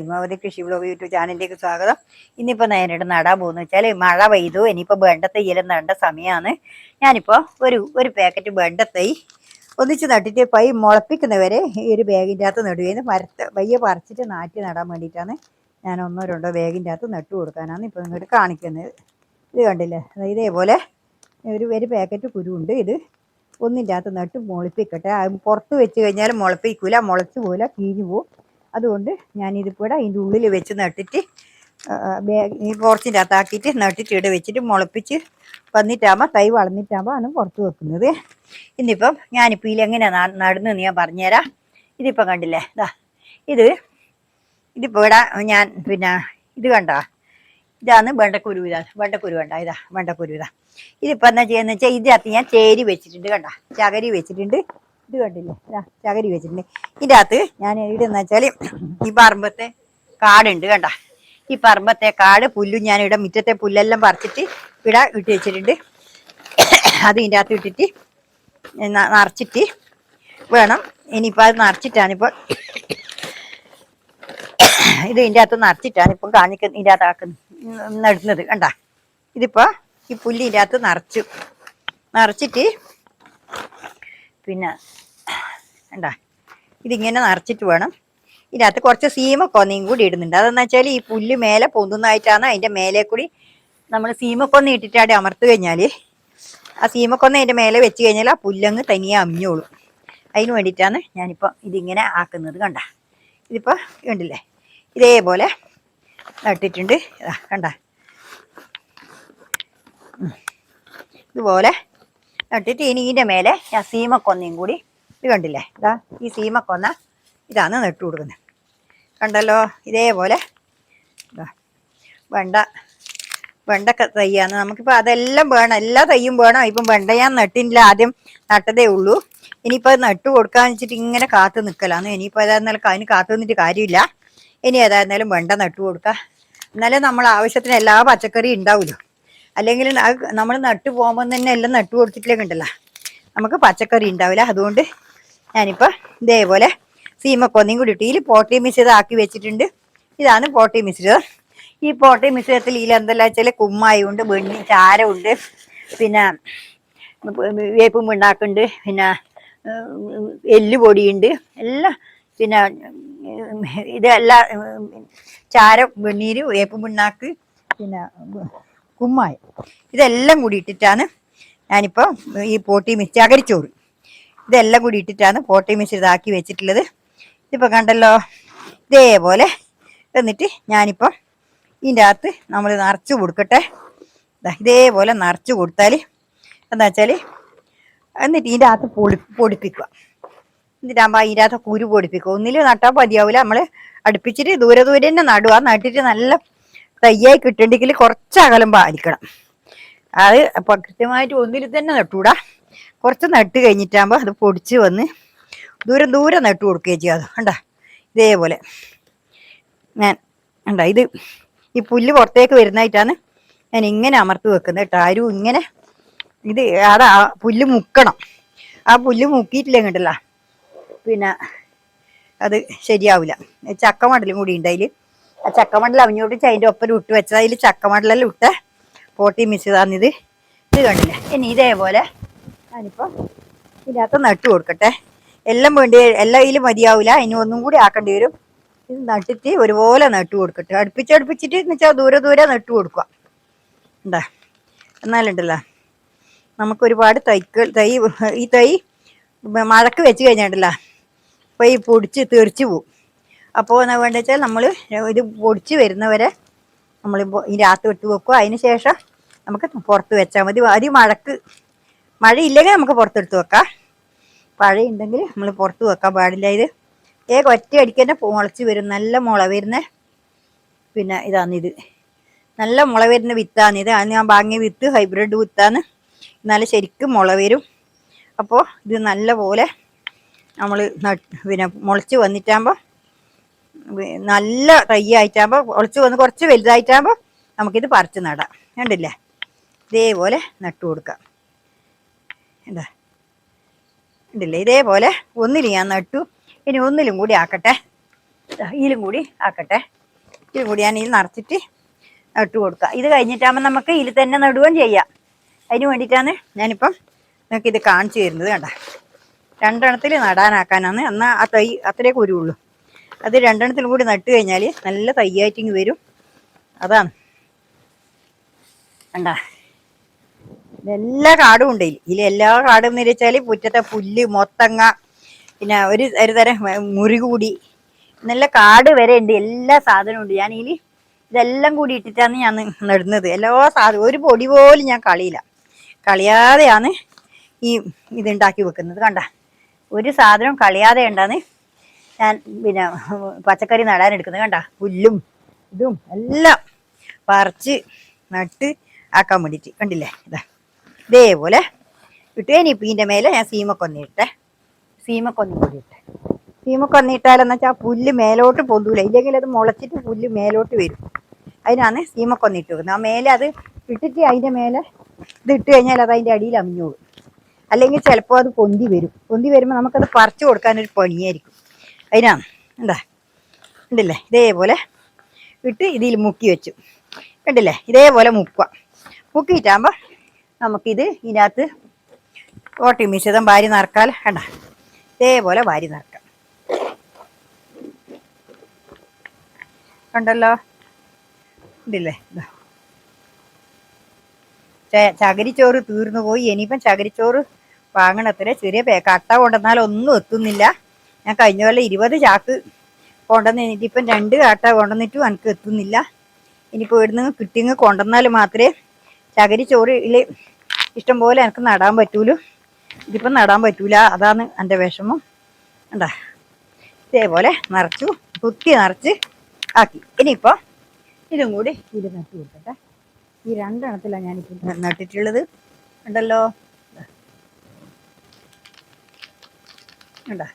പത്മാവതി കൃഷി blog YouTube ചാനലിലേക്ക് സ്വാഗതം. ഇന്നിപ്പോൾ നേരിട്ട് നടാൻ പോകുന്നത് വെച്ചാൽ മഴ പെയ്തു, ഇനിയിപ്പോൾ വെണ്ടത്തൈയെല്ലാം നടേണ്ട സമയമാണ്. ഞാനിപ്പോൾ ഒരു പാക്കറ്റ് വെണ്ടത്തൈ ഒന്നിച്ച് നട്ടിട്ട് പൈ മുളപ്പിക്കുന്നവരെ ഈ ഒരു ബാഗിൻ്റെ അകത്ത് നടുകയെന്ന് പയ്യെ പറിച്ചിട്ട് നാറ്റി നടാൻ വേണ്ടിയിട്ടാണ്. ഞാൻ ഒന്നോ രണ്ടോ ബാഗിൻ്റെ അകത്ത് നട്ടു കൊടുക്കാനാണ് ഇപ്പോൾ നിങ്ങൾക്ക് കാണിക്കുന്നത്. ഇത് കണ്ടില്ലേ, ഇതേപോലെ ഒരു പാക്കറ്റ് കുരുണ്ട്. ഇത് ഒന്നിൻ്റെ അകത്ത് നട്ട് മുളപ്പിക്കട്ടെ. പുറത്ത് വെച്ച് കഴിഞ്ഞാൽ മുളപ്പിക്കൂല, മുളച്ച് പോലെ കീഞ്ഞു പോവും. അതുകൊണ്ട് ഞാനിതിപ്പോൾ അതിൻ്റെ ഉള്ളിൽ വെച്ച് നട്ടിട്ട് ഈ പോർച്ചിൻ്റെ അകത്താക്കിയിട്ട് നട്ടിട്ട് ഇവിടെ വെച്ചിട്ട് മുളപ്പിച്ച് വന്നിട്ടാകുമ്പോൾ തൈ വളർന്നിട്ടാകുമ്പോൾ ആണ് പുറത്ത് വെക്കുന്നത്. ഇന്നിപ്പം ഞാനിപ്പോൾ ഇതിലെങ്ങനെയാണ് നടുന്നതെന്ന് ഞാൻ പറഞ്ഞുതരാം. ഇതിപ്പം കണ്ടില്ലേ, ഇതിപ്പോൾ ഇവിടെ ഞാൻ ഇത് കണ്ടോ, ഇതാണ് വെണ്ടക്കുരു. വെണ്ടക്കുരു കണ്ട, വെണ്ടക്കുരു. ഇതിപ്പോൾ എന്താ ചെയ്യുന്നത് വെച്ചാൽ ഇതിനകത്ത് ഞാൻ ചേരി വെച്ചിട്ടുണ്ട്, കണ്ട ചകരി വെച്ചിട്ടുണ്ട്. ഇത് കണ്ടില്ലേ, ചകരി വെച്ചിട്ടുണ്ട്. ഇതിൻ്റെ അകത്ത് ഞാൻ ഇടുന്ന വെച്ചാൽ ഈ പറമ്പത്തെ കാടുണ്ട്, കണ്ട ഈ പറമ്പത്തെ കാട് പുല്ലും ഞാൻ ഇവിടെ മുറ്റത്തെ പുല്ലെല്ലാം പറിച്ചിട്ട് ഇവിടെ ഇട്ട് വെച്ചിട്ടുണ്ട്. അത് ഇതിൻ്റെ അകത്ത് ഇട്ടിട്ട് നിറച്ചിട്ട് വേണം. ഇനിയിപ്പോൾ അത് നിറച്ചിട്ടാണിപ്പോൾ ഇതിൻ്റെ അകത്ത് നിറച്ചിട്ടാണിപ്പം ഇതിൻ്റെ അകത്ത് നടുന്നത്, കണ്ട. ഇതിപ്പോൾ ഈ പുല്ലിൻ്റെ അകത്ത് നിറച്ചിട്ട് കണ്ട ഇതിങ്ങനെ നിറച്ചിട്ട് വേണം. ഇതിനകത്ത് കുറച്ച് സീമക്കൊന്നയും കൂടി ഇടുന്നുണ്ട്. അതെന്ന് വെച്ചാൽ ഈ പുല്ല് മേലെ പൊന്തുന്നതായിട്ടാണ്. അതിൻ്റെ മേലെ കൂടി നമ്മൾ സീമക്കൊന്ന ഇട്ടിട്ട് അവിടെ അമർത്ത് കഴിഞ്ഞാൽ ആ സീമക്കൊന്ന അതിൻ്റെ മേലെ വെച്ച് കഴിഞ്ഞാൽ ആ പുല്ലങ്ങ് തനിയെ അമ്മിയോളും. അതിന് വേണ്ടിയിട്ടാണ് ഞാനിപ്പോൾ ഇതിങ്ങനെ ആക്കുന്നത്, കണ്ട. ഇതിപ്പോൾ കണ്ടില്ലേ, ഇതേപോലെ നട്ടിട്ടുണ്ട്, കണ്ട. ഇതുപോലെ നട്ടിട്ട് ഇനി ഇതിൻ്റെ മേലെ ഞാൻ സീമക്കൊന്നയും കൂടി, ഇത് കണ്ടില്ലേ, ഈ സീമക്കൊന്ന ഇതാണ് നട്ടു കൊടുക്കുന്നത്, കണ്ടല്ലോ. ഇതേപോലെ വെണ്ടക്ക തയ്യാണ്. നമുക്കിപ്പോൾ അതെല്ലാം വേണം, എല്ലാ തയ്യും വേണം. ഇപ്പം വെണ്ട ഞാൻ നട്ടില്ല, ആദ്യം നട്ടതേ ഉള്ളൂ. ഇനിയിപ്പോൾ അത് നട്ടു കൊടുക്കാന്ന് വെച്ചിട്ട് ഇങ്ങനെ കാത്തു നിൽക്കലാന്ന്. ഇനിയിപ്പോൾ ഏതായിരുന്നാലും അതിന് കാത്തു നിന്നിട്ട് കാര്യമില്ല. ഇനി ഏതായിരുന്നാലും വെണ്ട നട്ടു കൊടുക്കുക. എന്നാലേ നമ്മൾ ആവശ്യത്തിന് എല്ലാ പച്ചക്കറിയും ഉണ്ടാവുമല്ലോ. അല്ലെങ്കിൽ നമ്മൾ നട്ടു പോകുമ്പോൾ തന്നെ എല്ലാം നട്ടു കൊടുത്തിട്ടില്ലെങ്കിൽ ഉണ്ടല്ലോ നമുക്ക് പച്ചക്കറി ഉണ്ടാവില്ല. അതുകൊണ്ട് ഞാനിപ്പോൾ ഇതേപോലെ സീമക്കൊന്നയും കൂടി ഇട്ട് ഇതിൽ പോട്ടി മിശ്രിതം ആക്കി വെച്ചിട്ടുണ്ട്. ഇതാണ് പോട്ടി മിശ്രിതം. ഈ പോട്ടി മിശ്രിതത്തിൽ ഇതിലെന്തെല്ലാം വെച്ചാൽ കുമ്മായുണ്ട്, ചാരമുണ്ട്, വേപ്പും പിണ്ണാക്കുണ്ട്, എല്ലുപൊടിയുണ്ട്, എല്ലാം. ഇതെല്ലാം ചാരം, വെണ്ണീര്, വേപ്പും പിണ്ണാക്ക്, കുമ്മായി, ഇതെല്ലാം കൂടി ഇട്ടിട്ടാണ് ഞാനിപ്പോൾ ഈ പോട്ടി ചകരിച്ചോറ് ഇതെല്ലാം കൂടി ഇട്ടിട്ടാണ് പോട്ടി മിശ്രിതമാക്കി വെച്ചിട്ടുള്ളത്. ഇതിപ്പോൾ കണ്ടല്ലോ, ഇതേപോലെ. എന്നിട്ട് ഞാനിപ്പോൾ ഇതിൻ്റെ അകത്ത് നമ്മൾ നിറച്ച് കൊടുക്കട്ടെ. ഇതേപോലെ നിറച്ച് കൊടുത്താൽ എന്താ വെച്ചാൽ എന്നിട്ട് ഇതിൻ്റെ അകത്ത് പൊടിപ്പിക്കുക. എന്നിട്ടാകുമ്പോൾ അതിൻ്റെ അകത്ത് കുരു പൊടിപ്പിക്കുക. ഒന്നിലും നട്ടാൽ മതിയാവില്ല, നമ്മൾ അടുപ്പിച്ചിട്ട് ദൂരെ തന്നെ നടുക. നട്ടിട്ട് നല്ല തയ്യായി കിട്ടണ്ടെങ്കിൽ കുറച്ച് അകലം പാലിക്കണം. അത് അപ്പോൾ കൃത്യമായിട്ട് ഒന്നിൽ തന്നെ നട്ടുകൂടാ. കുറച്ച് നട്ട് കഴിഞ്ഞിട്ടാകുമ്പോൾ അത് പൊടിച്ച് വന്ന് ദൂരെ നട്ടു കൊടുക്കുകയും ചെയ്യാം. കണ്ട ഇതേപോലെ ഞാൻ ഇത് ഈ പുല്ല് പുറത്തേക്ക് വരുന്നതായിട്ടാണ് ഞാൻ ഇങ്ങനെ അമർത്തി വെക്കുന്നത് കേട്ടോ. ആരും ഇങ്ങനെ അത് പുല്ല് മുക്കണം. ആ പുല്ല് മുക്കിയിട്ടില്ലേ കണ്ടല്ലോ, അത് ശരിയാവില്ല. ചക്കമടലും കൂടി ഉണ്ട് അതിൽ. ആ ചക്കമടൽ അവിഞ്ഞോട്ട് അതിൻ്റെ ഒപ്പം ഇട്ട് വെച്ചത്. അതിൽ ചക്കമടലെല്ലാം ഇട്ട പോട്ടി മിശ്രിതാന്നിത്. ഇത് കണ്ടില്ലേ. ഇനി ഇതേപോലെ ഞാനിപ്പോൾ ഇതിനകത്ത് നട്ടു കൊടുക്കട്ടെ. എല്ലാം ഇതിൽ മതിയാവില്ല, ഇനി ഒന്നും കൂടി ആക്കേണ്ടി വരും. ഇത് നട്ടിട്ട് ഒരുപോലെ നട്ടു കൊടുക്കട്ടെ. അടുപ്പിച്ചിട്ട് എന്ന് വെച്ചാൽ ദൂരെ നട്ടു കൊടുക്കുക. എന്താ എന്നാലുണ്ടല്ലോ നമുക്കൊരുപാട് ഈ തൈ മഴക്ക് വെച്ച് കഴിഞ്ഞിട്ടല്ലോ അപ്പോൾ ഈ പൊടിച്ച് തെറിച്ച് പോവും. അപ്പോൾ എന്നാ വേണ്ടത് വെച്ചാൽ നമ്മൾ ഇത് പൊടിച്ച് വരുന്നവരെ നമ്മളിപ്പോൾ ഇതിനകത്ത് ഇട്ട് വെക്കുക. അതിന് ശേഷം നമുക്ക് പുറത്ത് വെച്ചാൽ മതി. ആദ്യം മഴയില്ലെങ്കിൽ നമുക്ക് പുറത്തെടുത്ത് വെക്കാം. മഴയുണ്ടെങ്കിൽ നമ്മൾ പുറത്ത് വെക്കാൻ പാടില്ല. ഇത് ഒറ്റ അടിക്ക് തന്നെ മുളച്ച് വരും. നല്ല മുള വരുന്ന ഇതാണിത്. നല്ല മുള വരുന്ന വിത്താണിത്. അത് ഞാൻ വാങ്ങിയ വിത്ത് ഹൈബ്രിഡ് വിത്താണ്. എന്നാലും ശരിക്കും മുള വരും. അപ്പോൾ ഇത് നല്ല പോലെ നമ്മൾ മുളച്ച് വന്നിട്ടാകുമ്പോൾ നല്ല തയ്യായിട്ടാകുമ്പോൾ മുളച്ച് വന്ന് കുറച്ച് വലുതായിട്ടാകുമ്പോൾ നമുക്കിത് പറിച്ച് നടാം. കണ്ടില്ലേ, ഇതേപോലെ നട്ടു കൊടുക്കാം. എന്താ ഉണ്ടല്ലേ, ഇതേപോലെ ഒന്നിലും ഞാൻ നട്ടു. ഇനി ഒന്നിലും കൂടി ആക്കട്ടെ. ഇതിലും കൂടി ആക്കട്ടെ. ഇതിലും കൂടി ഞാൻ ഇതിൽ നിറച്ചിട്ട് നട്ടു കൊടുക്കുക. ഇത് കഴിഞ്ഞിട്ടാകുമ്പോൾ നമുക്ക് ഇതിൽ തന്നെ നടുകയും ചെയ്യാം. അതിന് വേണ്ടിയിട്ടാണ് ഞാനിപ്പം നിങ്ങൾക്ക് ഇത് കാണിച്ചു തരുന്നത്. കണ്ട, രണ്ടെണ്ണത്തിൽ നടാനാക്കാനാണ്. എന്നാൽ ആ തൈ അത്രേ കുരുവുള്ളൂ. അത് രണ്ടെണ്ണത്തിലും കൂടി നട്ട് കഴിഞ്ഞാൽ നല്ല തൈയായിട്ടിങ് വരും. അതാണ് കണ്ട, എല്ലാ കാടും ഉണ്ട് ഇതിൽ. എല്ലാ കാടും എന്ന് വെച്ചാൽ മുറ്റത്തെ പുല്ല്, മൊത്തങ്ങ, പിന്നെ ഒരു തരം മുറികൂടി, നല്ല കാട് വരെ ഉണ്ട്. എല്ലാ സാധനവും ഉണ്ട്. ഞാൻ ഇതിൽ ഇതെല്ലാം കൂടി ഇട്ടിട്ടാണ് ഞാൻ നടുന്നത്. എല്ലാ സാധനവും ഒരു പൊടി പോലും ഞാൻ കളയാതെയാണ് ഈ ഇതുണ്ടാക്കി വെക്കുന്നത്. കണ്ട, ഒരു സാധനം കളയാതെ ഉണ്ടാന്ന് ഞാൻ പിന്നെ പച്ചക്കറി നടാനെടുക്കുന്നത്. കണ്ട, പുല്ലും ഇതും എല്ലാം പറിച്ച് നട്ട് ആക്കാൻ വേണ്ടിയിട്ട്. കണ്ടില്ലേ, ഇതേപോലെ ഇട്ട് ഇനിയിപ്പോൾ ഇതിൻ്റെ മേലെ ഞാൻ സീമക്കൊന്നി കൂടി ഇട്ടെ. സീമക്കൊന്നി ഇട്ടാലെന്ന് വെച്ചാൽ പുല്ല് മേലോട്ട് പൊന്തൂല. ഇല്ലെങ്കിൽ അത് മുളച്ചിട്ട് പുല്ല് മേലോട്ട് വരും. അതിനാണ് സീമക്കൊന്നി ഇട്ട് വെക്കുന്നത്. ആ മേലെ അത് ഇട്ടിട്ട് അതിൻ്റെ മേലെ ഇത് ഇട്ട് കഴിഞ്ഞാൽ അത് അതിൻ്റെ അടിയിൽ അമിഞ്ഞോളും. അല്ലെങ്കിൽ ചിലപ്പോൾ അത് പൊന്തി വരുമ്പോൾ നമുക്കത് പറിച്ചു കൊടുക്കാനൊരു പണിയായിരിക്കും. അതിനാണ് കണ്ടില്ലേ, ഇതേപോലെ ഇട്ട് ഇതിൽ മുക്കി വെച്ചു. കണ്ടില്ലേ, ഇതേപോലെ മുക്കിയിട്ടാകുമ്പോൾ നമുക്കിത് ഇതിനകത്ത് ഓട്ടി മിശ്രിതം വാരി നിറക്കാൽ. കണ്ട, ഇതേപോലെ വാരി നിറക്കാം. കണ്ടല്ലോ, ഉണ്ടല്ലേ. ചകിരിച്ചോറ് തീർന്നു പോയി. ഇനിയിപ്പം ചകിരിച്ചോറ് വാങ്ങണത്രേ. ചെറിയ കട്ട കൊണ്ടുവന്നാലും ഒന്നും എത്തുന്നില്ല. ഞാൻ കഴിഞ്ഞ കൊല്ലം 20 ചാക്ക് കൊണ്ടുവന്ന് എനിക്കിപ്പം 2 കട്ട കൊണ്ടുവന്നിട്ടും എനിക്ക് എത്തുന്നില്ല. ഇനിയിപ്പോൾ ഇവിടുന്ന് കിട്ടിങ്ങ് കൊണ്ടുവന്നാൽ മാത്രമേ ചകിരിച്ചോറിൽ ഇഷ്ടംപോലെ എനിക്ക് നടാൻ പറ്റൂലൂ. ഇതിപ്പം നടാൻ പറ്റൂല. അതാണ് എൻ്റെ വിഷമം. കണ്ടാ, ഇതേപോലെ കുത്തി നിറച്ച് ആക്കി. ഇനിയിപ്പോൾ ഇതും കൂടി ഇത് നട്ട് കൊടുക്കട്ടെ. ഈ 2 എണ്ണത്തിലാണ് ഞാനിപ്പോൾ നട്ടിട്ടുള്ളത്. ഉണ്ടല്ലോ, കണ്ടാ,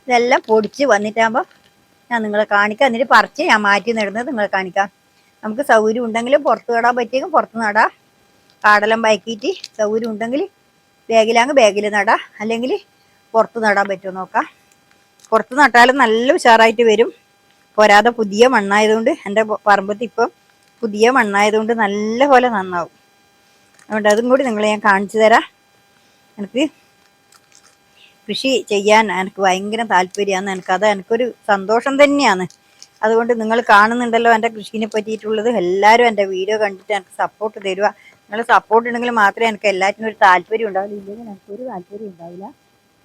ഇതെല്ലാം പൊടിച്ച് വന്നിട്ടാകുമ്പോൾ ഞാൻ നിങ്ങളെ കാണിക്കാം. എന്നിട്ട് പറിച്ച് ഞാൻ മാറ്റി നടുന്നത് നിങ്ങളെ കാണിക്കാം. നമുക്ക് സൗകര്യം ഉണ്ടെങ്കിൽ പുറത്ത് നടാൻ പറ്റിയെങ്കിൽ പുറത്ത് നടാം. കാടെല്ലാം വയക്കിയിട്ട് സൗകര്യം ഉണ്ടെങ്കിൽ ബാഗിൽ നടാം. അല്ലെങ്കിൽ പുറത്ത് നടാൻ പറ്റുമോ നോക്കാം. പുറത്ത് നട്ടാലും നല്ല ഉഷാറായിട്ട് വരും. പോരാതെ പുതിയ മണ്ണായതുകൊണ്ട്, എൻ്റെ പറമ്പത്ത് ഇപ്പം പുതിയ മണ്ണായതുകൊണ്ട് നല്ല പോലെ നന്നാവും. അതുകൊണ്ട് അതും കൂടി നിങ്ങളെ ഞാൻ കാണിച്ചു തരാം. എനിക്ക് കൃഷി ചെയ്യാൻ എനിക്ക് ഭയങ്കര താല്പര്യമാണ്. എനിക്കൊരു സന്തോഷം തന്നെയാണ്. അതുകൊണ്ട് നിങ്ങൾ കാണുന്നുണ്ടല്ലോ എൻ്റെ കൃഷിനെ പറ്റിയിട്ടുള്ളത്. എല്ലാവരും എൻ്റെ വീഡിയോ കണ്ടിട്ട് എനിക്ക് സപ്പോർട്ട് തരിക. നിങ്ങൾ സപ്പോർട്ട് ഉണ്ടെങ്കിൽ മാത്രമേ എനിക്ക് എല്ലാറ്റിനും ഒരു താല്പര്യം ഉണ്ടാവില്ല. ഇല്ലെങ്കിൽ എനിക്കൊരു താല്പര്യം ഉണ്ടാവില്ല.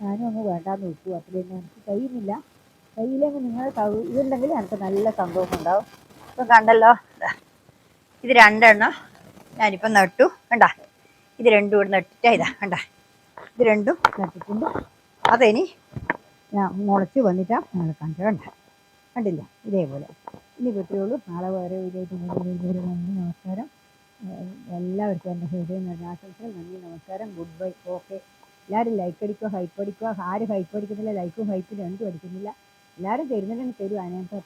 ഞാനും അങ്ങ് വേണ്ടാന്ന് വെച്ചു. അത്ര തന്നെ എനിക്ക് കഴിയുന്നില്ല. കയ്യിലെങ്കിൽ നിങ്ങൾ ഇതുണ്ടെങ്കിൽ എനിക്ക് നല്ല സന്തോഷം ഉണ്ടാവും. ഇപ്പം കണ്ടല്ലോ, ഇത് 2 എണ്ണം ഞാനിപ്പം നട്ടു. കണ്ട, ഇത് 2 ഇവിടെ നട്ടിട്ടാ. കണ്ട, ഇത് 2 നട്ടിട്ടുണ്ട്. അതിനി ഞാൻ മുളച്ച് വന്നിട്ടാണ് ഞങ്ങൾ കണ്ടില്ല. ഇതേപോലെ ഇനി കിട്ടുകയുള്ളൂ. നാളെ വേറെ വീഡിയോയിട്ട് നന്ദി, നമസ്കാരം. എല്ലാവർക്കും എൻ്റെ ഹൃദയം ആശംസകൾ. നന്ദി, നമസ്കാരം, ഗുഡ് ബൈ, ഓക്കെ. എല്ലാവരും ലൈക്ക് അടിക്കുക, ഹൈപ്പ് അടിക്കുക. ആരും ഹൈപ്പ് അടിക്കുന്നില്ല, ലൈക്കും ഹൈപ്പും രണ്ടും അടിക്കുന്നില്ല. എല്ലാവരും തരുന്നുണ്ടെങ്കിൽ തരും. അതിനകത്ത്